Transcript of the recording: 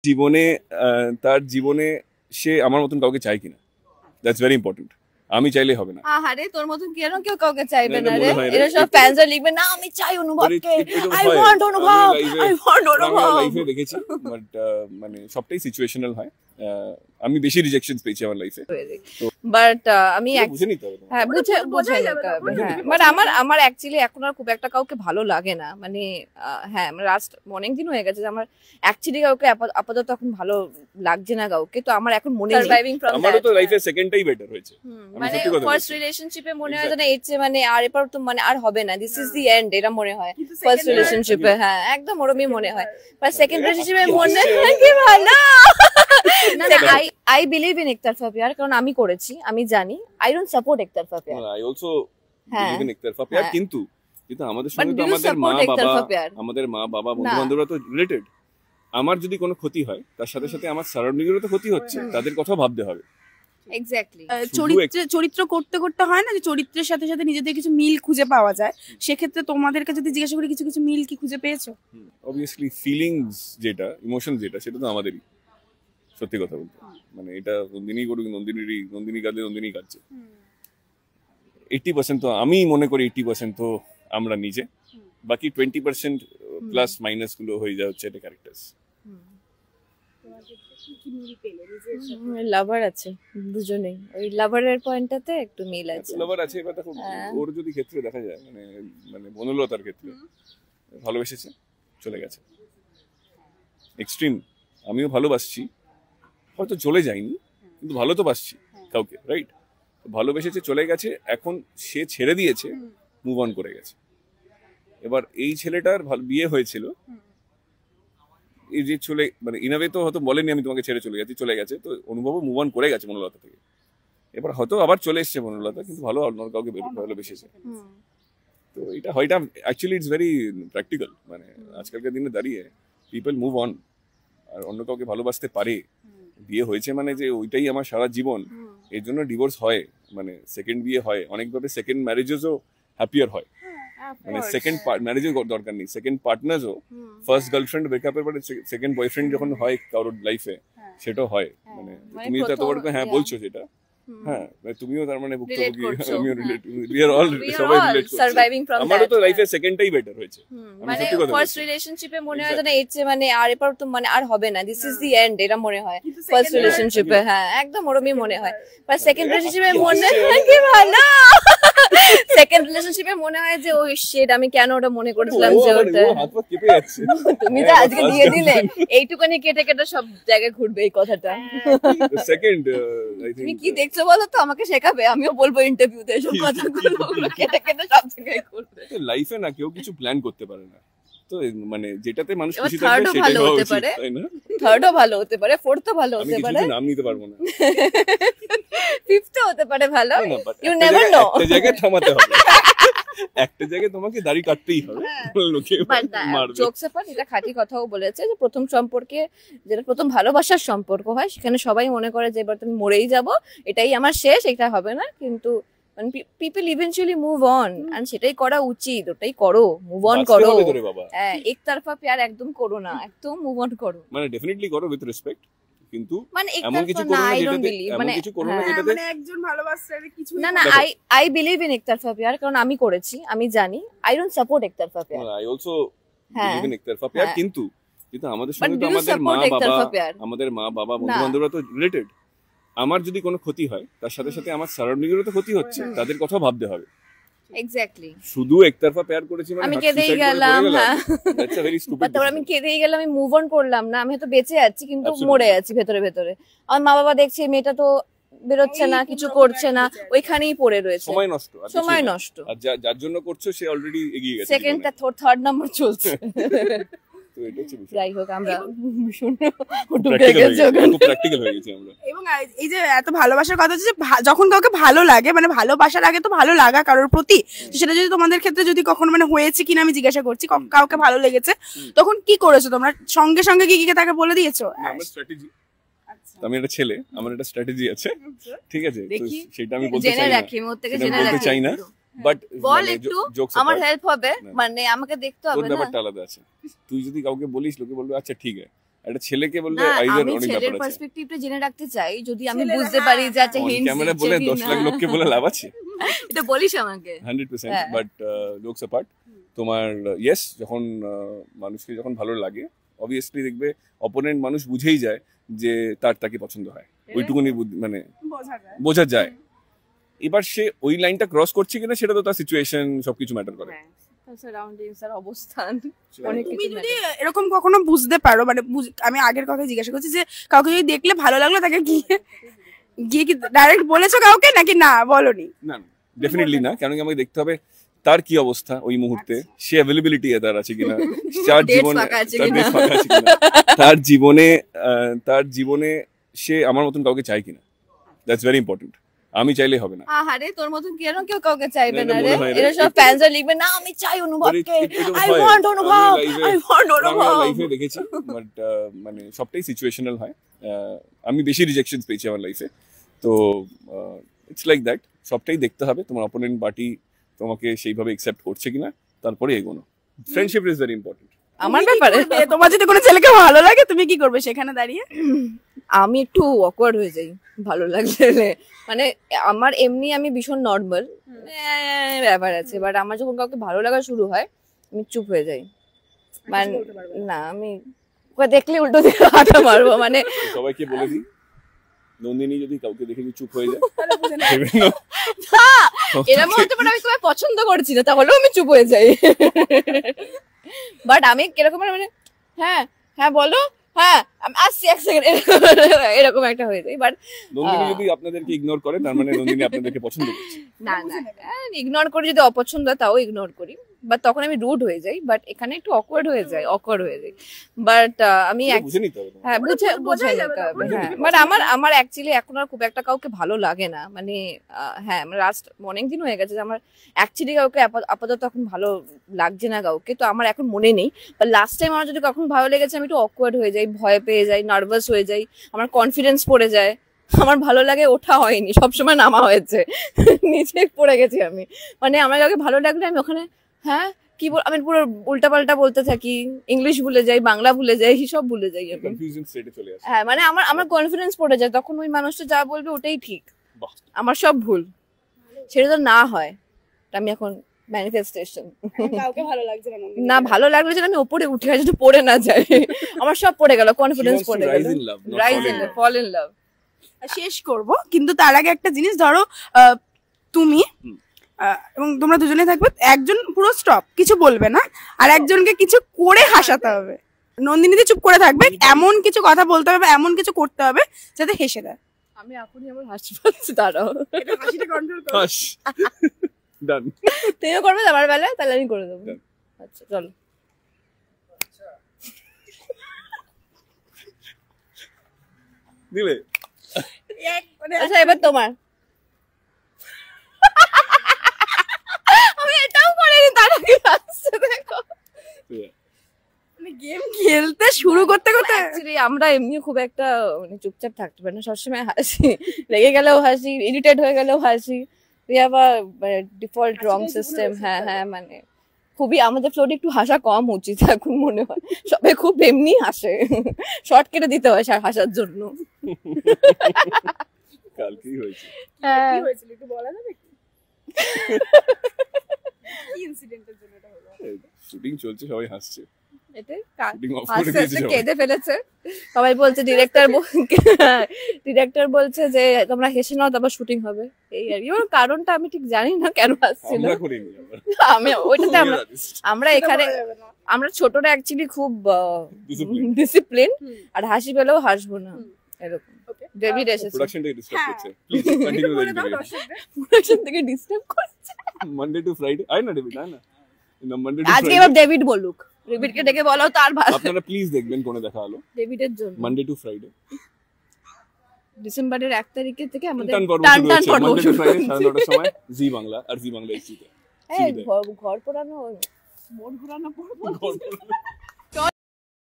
জীবনে তার জীবনে সে আমার মতন কাউকে চায় কিনা, দ্যাটস ভেরি ইম্পর্টেন্ট। আমি চাইলে হবে না। আহারে তোর মতন কি এরকম কেউ কাউকে চাইবে না, না মনে রে। হয় না। এরা সব ফ্যানসরা লিখবে না আমি চাই অনুভবকে, আই ওয়ান্ট অনুভব, আই ওয়ান্ট অনুভব। লাইফে দেখেছি, বাট মানে সবটাই সিচুয়েশনাল হয়। আমি বেশি রিজেকশনস পেয়েছি আমার লাইফে, বাট আমি বুঝে নিতে হবে। হ্যাঁ বুঝে নিতে হবে। হ্যাঁ বাট আমার অ্যাকচুয়ালি এখন আর খুব একটা কাউকে ভালো লাগে না, মানে হ্যাঁ লাস্ট অনেক দিন হয়ে গেছে যে আমার অ্যাকচুয়ালি কাউকে আপাতত এখন ভালো লাগছে না কাউকে। তো আমার এখন মনে সার্ভাইভিং ফ্রম দ্যাট, আমারও তো লাইফে সেকেন্ডটাই বেটার হয়েছে। মানে ফার্স্ট রিলেশনশিপে মনে হয় না এর চেয়ে মানে আর এরপর তো মানে আর হবে না, দিস ইজ দি এন্ড, এটা মনে হয় ফার্স্ট রিলেশনশিপে। হ্যাঁ একদম ওরমই মনে হয়। বাট সেকেন্ড রিলেশনশিপে মনে হয় কি ভালো। I believe in একতরফা প্যার, কারণ আমি করেছি, আমি জানি। I don't support একতরফা প্যার। I also believe in একতরফা প্যার, কিন্তু আমাদের সঙ্গে তো আমাদের মা বাবা বন্ধু বান্ধবরা তো রিলেটেড। আমার যদি কোনো ক্ষতি হয় তার সাথে সাথে আমার সারাউন্ডিং এরও তো ক্ষতি হচ্ছে, তাদের কথা ভাবতে হবে। এক্স্যাক্টলি। চরিত্র করতে করতে হয় না যে চরিত্রের সাথে সাথে নিজেদের কিছু মিল খুঁজে পাওয়া যায়। সেক্ষেত্রে তোমাদেরকে যদি জিজ্ঞাসা করি কিছু কিছু মিল কি খুঁজে পেয়েছো? অবভিয়াসলি ফিলিংস যেটা, ইমোশন যেটা, সেটা তো আমাদেরই। সত্যি কথা বলতে মানে এটা নন্দিনী করুক, নন্দিনী কাঁদলে নন্দিনী কাঁদছে। 80% তো আমি মনে করি 80% তো আমরা নিজে, বাকি 20% প্লাস মাইনাস গুলো হয়ে যায় হচ্ছে এটা ক্যারেক্টার্স। লাভার আছে দুজনেই, ওই লাভারের পয়েন্টটাতে একটু মিল আছে। লাভার আছে, এবার দেখো ওর যদি ক্ষেত্রে দেখা যায় মানে বনলতার ক্ষেত্রে ভালোবেসেছে চলে গেছে এক্সট্রিম। আমিও ভালোবাসছি, হয়তো চলে যাইনি কিন্তু ভালো তো বাসছি কাউকে, রাইট? ভালোবেসেছে চলে গেছে, এখন সে ছেড়ে দিয়েছে, মুভ অন করে গেছে। এবার এই ছেলেটার বিয়ে হয়েছিল, এই যে চলে মানে ইনাবে তো হয়তো বলেনি আমি তোমাকে ছেড়ে চলে গেছি, চলে গেছে, তো অনুভবও মুভ অন করে গেছে বনলতা থেকে। এবার হয়তো আবার চলে এসছে বনলতা, কিন্তু ভালো অন্য কাউকে ভালোবেসেছে। তো এটা হয়টা অ্যাকচুয়ালি ইটস ভেরি প্র্যাকটিক্যাল, মানে আজকালকার দিনে দাঁড়িয়ে পিপল মুভ অন, আর অন্য কাউকে ভালোবাসতে পারে। বিয়ে হয়েছে মানে যে ওইটাই আমার সারা জীবন, এর জন্য ডিভোর্স হয়, মানে সেকেন্ড বিয়ে হয় অনেকভাবে, সেকেন্ড ম্যারেজেসও হ্যাপিয়ার হয়, মানে সেকেন্ড ম্যারেজের দরকার নেই, সেকেন্ড পার্টনার্সও ফার্স্ট গার্লফ্রেন্ড ব্রেকআপের পরে সেকেন্ড বয়ফ্রেন্ড যখন হয় কারোর লাইফে, সেটাও হয়। মানে তুমি তো এত বড় হ্যাঁ বলছো যেটা, হ্যাঁ তুমিও তার মানে ভুক্তভোগী, আমিও রিলেট, উই আর অল সবাই রিলেট করছি। Surviving from that. আমারও তো লাইফে সেকেন্ডটাই বেটার হয়েছে। মানে ফার্স্ট রিলেশনশিপে মনে হয় না এর চেয়ে মানে আর এরপর তো মানে আর হবে না, দিস ইজ দি এন্ড, এটা মনে হয় ফার্স্ট রিলেশনশিপে। হ্যাঁ একদম ওরমই মনে হয়। বাট সেকেন্ড রিলেশনশিপে মনে হয় কি ভালো। সেকেন্ড রিলেশনশিপে মনে হয় যে ওই শিট, আমি কেন ওটা মনে করেছিলাম যে ওটা। তুমি তো আজকে দিয়ে দিলে, এইটুকুনি কেটে কেটে সব জায়গায় ঘুরবে এই কথাটা। সেকেন্ড তুমি কি দেখছো বলো তো, আমাকে শেখাবে, আমিও বলবো ইন্টারভিউতে এসব কথাগুলো, কেটে কেটে সব জায়গায় ঘুরবে। লাইফে না কেউ কিছু প্ল্যান করতে পারে না, তো মানে যেটাতে মানুষ খুশি থাকবে সেটাই হওয়া উচিত, তাই না? থার্ডও ভালো হতে পারে, ফোর্থও ভালো হতে পারে, আমি নাম নিতে পারবো না, ফিফথও হতে পারে ভালো, ইউ নেভার নো। একটা জায়গায় থামাতে হবে, একটা জায়গায় তোমাকে দাড়ি কাটতেই হবে, লোকে মারবে। জোকস অ্যাপার্ট, এটা খাঁটি কথাও বলেছে যে প্রথম সম্পর্কে, যেটা প্রথম ভালোবাসার সম্পর্ক হয়, সেখানে সবাই মনে করে যে এবার তুমি মরেই যাবো, এটাই আমার শেষ, এটা হবে না, কিন্তু people eventually move on, and সেটাই করা উচিত, ওটাই করো, মুভ অন করো। হ্যাঁ একতরফা প্যার একদম করো না, একদম মুভ অন করো, মানে ডেফিনেটলি করো উইথ রেসপেক্ট, কিন্তু মানে এমন কিছু করো না যেটাতে মানে কিছু করো না যেটাতে মানে একজন ভালোবাসছে কিছু না। I believe in একতরফা প্যার, কারণ আমি করেছি, আমি জানি। I don't support একতরফা প্যার। I also believe in একতরফা প্যার, কিন্তু আমাদের সঙ্গে তো আমাদের মা বাবা বন্ধু বান্ধবরা তো রিলেটেড। আমার যদি কোনো ক্ষতি হয় তার সাথে সাথে আমার সারাউন্ডিং এরও তো ক্ষতি হচ্ছে, তাদের কথা ভাবতে হবে। এক্স্যাক্টলি। শুধু একতরফা প্যার করেছি মানে আমি কেঁদেই গেলাম, হ্যাঁ দ্যাটস আ ভেরি স্টুপিড। তারপর আমি কেঁদেই গেলাম, আমি মুভ অন করলাম না, আমি হয়তো বেঁচে আছি কিন্তু মরে আছি ভেতরে ভেতরে। আমার মা বাবা দেখছে মেয়েটা তো বেরোচ্ছে না, কিছু করছে না, ওইখানেই পড়ে রয়েছে, সময় নষ্ট। আর যার জন্য করছো সে অলরেডি এগিয়ে গেছে, সেকেন্ডটা থার্ড নাম্বার চলছে। যাই হোক, আমরা প্র্যাকটিক্যাল হয়ে গেছি আমরা। এবং এই যে এত ভালোবাসার কথা হচ্ছে, যখন কাউকে ভালো লাগে, মানে ভালোবাসার আগে তো ভালো লাগা কারোর প্রতি, সেটা যদি তোমাদের ক্ষেত্রে যদি কখনো মানে হয়েছে কিনা আমি জিজ্ঞাসা করছি, কাউকে ভালো লেগেছে তখন কি করেছো তোমরা? সঙ্গে সঙ্গে কি তাকে বলে দিয়েছো? আমার স্ট্র্যাটেজি, আমি একটা ছেলে, আমার একটা স্ট্র্যাটেজি আছে, ঠিক আছে? তো সেটা আমি বলতে চাই না, বাট বল একটু, আমার হেল্প হবে, মানে আমাকে দেখতে হবে না, ব্যাপারটা আলাদা আছে। তুই যদি কাউকে বলিস, লোকে বলবে আচ্ছা ঠিক আছে, একটা ছেলেকে বললে না আইদার আমি অনেক ছেলের ব্যাপার আছে। পার্সপেক্টিভটা জেনে রাখতে চাই, যদি আমি ছেলেরা, বুঝতে পারি যে আচ্ছা অন হিন্টস ক্যামেরা বলে 10 লাখ লোককে বলে লাভ আছে? এটা বলিস আমাকে। 100%, হ্যাঁ। বাট জোকস অ্যাপার্ট, তোমার ইয়েস যখন মানুষকে যখন ভালো লাগে অবভিয়াসলি দেখবে অপোনেন্ট মানুষ বুঝেই যায় যে তাকে পছন্দ হয়, ওইটুকুনি মানে বোঝা যায়। এবার সে ওই লাইনটা ক্রস করছে কিনা সেটা তো তার সিচুয়েশন সবকিছু ম্যাটার করে। সারাউন্ডিংস আর অবস্থান অনেক তুমি কিছু যদি এরকম কখনো বুঝতে পারো, মানে আমি আগের কথা জিজ্ঞাসা করছি যে কাউকে যদি দেখলে ভালো লাগলো তাকে গিয়ে গিয়ে কি ডাইরেক্ট বলেছো কাউকে নাকি না বলনি? না ডেফিনেটলি না, কারণ কি আমাকে দেখতে হবে তার কি অবস্থা ওই মুহূর্তে, সে অ্যাভেলেবিলিটি তার আছে কিনা, তার Dates জীবনে ফাঁকা আছে তার কিনা। dates ফাঁকা আছে কিনা, তার জীবনে সে আমার মতন কাউকে চায় কিনা, দ্যাটস ভেরি ইম্পর্টেন্ট। আমি চাইলে হবে না। আহারে তোর মতন কেন কেউ কাউকে চাইবে না, না এটা রে, মনে হয় রে। এরা সব ফ্যানসরা লিখবে না আমি চাই অনুভবকে, আই ওয়ান্ট অনুভব, আই ওয়ান্ট অনুভব। লাইফে দেখেছি, বাট মানে সবটাই সিচুয়েশনাল হয়। আমি বেশি রিজেকশনস পেয়েছি আমার লাইফে, তো ইটস লাইক দ্যাট। সবটাই দেখতে হবে তোমার অপোনেন্ট পার্টি তোমাকে সেইভাবে অ্যাকসেপ্ট করছে কিনা, তারপরে এগোনো। Friendship is very important. আমার ব্যাপারে তোমার যদি কোনো ছেলেকে ভালো লাগে তুমি কি করবে সেখানে দাঁড়িয়ে? আমি একটু অকওয়ার্ড হয়ে যাই ভালো লাগলে, মানে আমার এমনি আমি ভীষণ নর্মাল ব্যাপার আছে, বাট আমার যখন কাউকে ভালো লাগা শুরু হয় আমি চুপ হয়ে যাই। মানে না আমি ওকে দেখলে উল্টো দিকে হাঁটা মারবো, মানে সবাইকে বলে দিই, নন্দিনী যদি কাউকে দেখে চুপ হয়ে যায়, এরকম হতে পারে আমি তোমায় পছন্দ করছি না, তাহলেও আমি চুপ হয়ে যাই। বাট আমি কিরকম মানে হ্যাঁ হ্যাঁ বলো, হ্যাঁ আসছি এক সেকেন্ড, এরকম একটা হয়ে যায়। বাট নন্দিনী যদি আপনাদেরকে ইগনোর করে তার মানে নন্দিনী আপনাদেরকে পছন্দ করছে। না না ইগনোর করি, যদি অপছন্দ হয় তাও ইগনোর করি, বাট তখন আমি রুড হয়ে যাই। বাট এখানে একটু অকওয়ার্ড হয়ে যাই, বাট আমি বুঝে নিতে হবে। হ্যাঁ বুঝে বোঝাই নিতে যাবে, হবে। হ্যাঁ বাট আমার অ্যাকচুয়ালি এখন আর খুব একটা কাউকে ভালো লাগে না, মানে হ্যাঁ আমার লাস্ট অনেকদিন হয়ে গেছে যে আমার অ্যাকচুয়ালি কাউকে আপাতত এখন ভালো লাগছে না কাউকে, তো আমার এখন মনে নেই। বাট লাস্ট টাইম আমার যদি কখন ভালো লেগেছে আমি একটু অকওয়ার্ড হয়ে যাই, ভয় পেয়ে যাই, নার্ভাস হয়ে যাই, আমার কনফিডেন্স পড়ে যায়। আমার ভালো লাগে ওঠা হয়নি, সবসময় নামা হয়েছে, নিচে পড়ে গেছি আমি। মানে আমার কাউকে ভালো লাগলে আমি ওখানে হ্যাঁ কি আমি পুরো উল্টাপাল্টা বলতে থাকি, ইংলিশ ভুলে যাই, বাংলা ভুলে যাই, সব ভুলে যাই আমি। কনফিউশন স্টেটে চলে আসে। হ্যাঁ মানে আমার কনফিডেন্স পড়ে যায়, তখন ওই মানুষটা যা বলবে ওটাই ঠিক, বাহ। আমার সব ভুল। সেটা তো না হয়, আমি এখন ম্যানিফেস্টেশন কাউকে ভালো লাগছে না না, ভালো লাগলে যেন আমি ওপরে উঠে আসি, যেন পড়ে না যায়। আমার সব পড়ে গেল, কনফিডেন্স পড়ে গেল, Rise in love, not rise fall in in love. Fall in love. শেষ করব, কিন্তু তার আগে একটা জিনিস ধরো, তুমি এবং তোমরা দুজনে থাকবে, একজন পুরো স্টপ কিছু বলবে না আর একজনকে কিছু করে হাসাতে হবে। নন্দিনীতে চুপ করে থাকবে, এমন কিছু কথা বলতে হবে, এমন কিছু করতে হবে যাতে হেসে দেয়। আমি এখনই আমার হাসি পাচ্ছি, দাঁড়াও হাসিটা কন্ট্রোল করো। হাস ডান। তুমিও করবে আমার বেলায়, তাহলে আমি করে দেবো। Done. আচ্ছা চলো। দিলে আচ্ছা এবার তোমার। আমি এটাও করিনি, তার আগে হাসছে দেখো। মানে গেম খেলতে শুরু করতে করতে অ্যাকচুয়ালি আমরা এমনি খুব একটা মানে চুপচাপ থাকতে পারি না, সবসময় হাসি, রেগে গেলেও হাসি, ইরিটেট হয়ে গেলেও হাসি। We have a default wrong system. হ্যাঁ হ্যাঁ মানে খুবই আমাদের ফ্লোরে একটু হাসা কম উচিত এখন মনে হয়, সবাই খুব এমনি হাসে, শর্ট কেটে দিতে হয় হাসার জন্য। কালকেই হয়েছে। হ্যাঁ কি হয়েছিল একটু বলা যাবে কি? কি ইনসিডেন্টের জন্য এটা হলো? শুটিং চলছে, সবাই হাসছে। এটাই শুটিং অফ করে হাসতে দিয়েছে হাসতে সবাই। কেঁদে ফেলেছে সবাই, বলছে ডিরেক্টর বলছে যে তোমরা হেসে নাও তারপর শুটিং হবে, এই আর কি। ওর কারণটা আমি ঠিক জানি না কেন হাসছিল, আমরা করিনি আবার। আমি ওইটাতে We are artists. আমরা এখানে বলা যাবে না। আমরা ছোটরা অ্যাকচুয়ালি খুব Disciplined. ডিসিপ্লিন, হুম। আর হাসি পেলেও হাসবো না এরকম। Okay. ডেভিড এসেছে প্রোডাকশনটাই ডিস্টার্ব হ্যাঁ। করছে। প্লিজ কন্টিনিউ একটু বলে দাও দ্য দর্শকদের। প্রোডাকশন থেকে ডিস্টার্ব করছে। মানডে টু ফ্রাইডে আই না ডেভিড না না মানডে টু আজকে এবার ডেভিড বলুক, ডেভিডকে ডেকে বলো তার ভালো, আপনারা প্লিজ দেখবেন কোনে দেখা হলো ডেভিডের জন্য। মানডে টু ফ্রাইডে ডিসেম্বরের 1 তারিখে থেকে আমাদের টান পর্ব টান শুরু টান হচ্ছে পর্ব মানডে টু শুরু ফ্রাইডে হচ্ছে। 9:30 সময় জি বাংলা আর জি বাংলা এসটিতে। এই ঘর পোড়ানো মন ঘোরানো পড়বো। গল্প